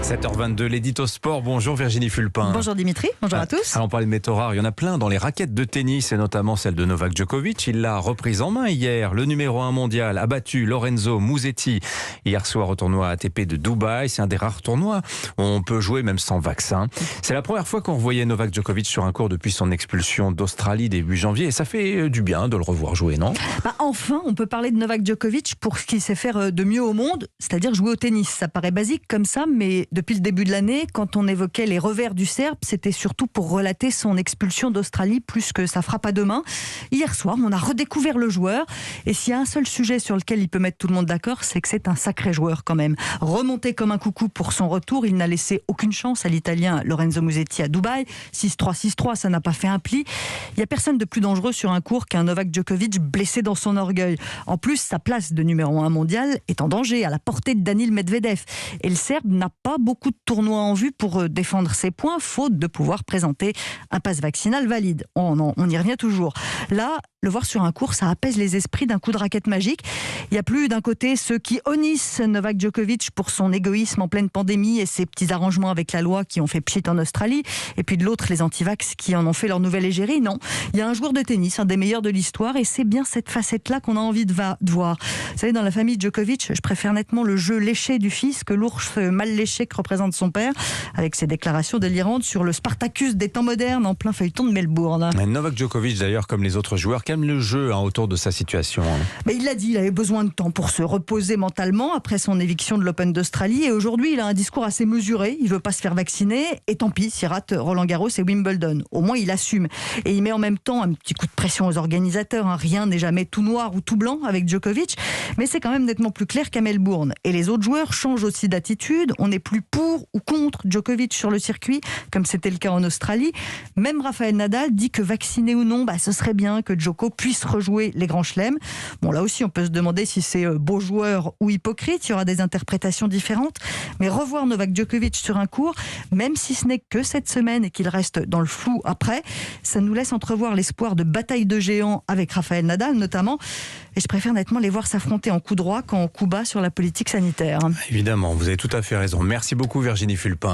7h22, l'édito sport. Bonjour Virginie Fulpin. Bonjour Dimitri, bonjour à tous. Alors on parlait de métaux rares, il y en a plein dans les raquettes de tennis et notamment celle de Novak Djokovic. Il l'a reprise en main hier. Le numéro 1 mondial a battu Lorenzo Musetti hier soir au tournoi ATP de Dubaï. C'est un des rares tournois où on peut jouer même sans vaccin. C'est la première fois qu'on revoyait Novak Djokovic sur un court depuis son expulsion d'Australie début janvier et ça fait du bien de le revoir jouer, non ? Enfin, on peut parler de Novak Djokovic pour ce qu'il sait faire de mieux au monde, c'est-à-dire jouer au tennis. Ça paraît basique comme ça, mais depuis le début de l'année, quand on évoquait les revers du Serbe, c'était surtout pour relater son expulsion d'Australie plus que sa frappe à deux mains. Hier soir, on a redécouvert le joueur. Et s'il y a un seul sujet sur lequel il peut mettre tout le monde d'accord, c'est que c'est un sacré joueur quand même. Remonté comme un coucou pour son retour, il n'a laissé aucune chance à l'Italien Lorenzo Musetti à Dubaï. 6-3, 6-3, ça n'a pas fait un pli. Il n'y a personne de plus dangereux sur un court qu'un Novak Djokovic blessé dans son orgueil. En plus, sa place de numéro 1 mondial est en danger, à la portée de Daniil Medvedev. Et le Serbe n'a pas beaucoup de tournois en vue pour défendre ses points, faute de pouvoir présenter un pass vaccinal valide. On y revient toujours. Là, le voir sur un court, ça apaise les esprits d'un coup de raquette magique. Il n'y a plus d'un côté ceux qui honnissent Novak Djokovic pour son égoïsme en pleine pandémie et ses petits arrangements avec la loi qui ont fait pchit en Australie, et puis de l'autre les antivax qui en ont fait leur nouvelle égérie. Non, il y a un joueur de tennis, un des meilleurs de l'histoire, et c'est bien cette facette-là qu'on a envie de voir. Vous savez, dans la famille Djokovic, je préfère nettement le jeu léché du fils que l'ours mal léché que représente son père, avec ses déclarations délirantes sur le Spartacus des temps modernes en plein feuilleton de Melbourne. Mais Novak Djokovic, d'ailleurs, comme les autres joueurs, calme le jeu autour de sa situation. Mais il l'a dit, il avait besoin de temps pour se reposer mentalement après son éviction de l'Open d'Australie, et aujourd'hui il a un discours assez mesuré. Il veut pas se faire vacciner, et tant pis s'il rate Roland Garros et Wimbledon. Au moins il assume, et il met en même temps un petit coup de pression aux organisateurs. Rien n'est jamais tout noir ou tout blanc avec Djokovic, mais c'est quand même nettement plus clair qu'à Melbourne. Et les autres joueurs changent aussi d'attitude. On n'est plus pour ou contre Djokovic sur le circuit, comme c'était le cas en Australie. Même Rafael Nadal dit que vacciné ou non, ce serait bien que Djoko puisse rejouer les grands chelems. Bon, là aussi, on peut se demander si c'est beau joueur ou hypocrite. Il y aura des interprétations différentes. Mais revoir Novak Djokovic sur un court, même si ce n'est que cette semaine et qu'il reste dans le flou après, ça nous laisse entrevoir l'espoir de bataille de géants avec Rafael Nadal notamment. Et je préfère nettement les voir s'affronter en coup droit qu'en coup bas sur la politique sanitaire. Évidemment, vous avez tout à fait raison. Merci beaucoup Virginie Fulpin.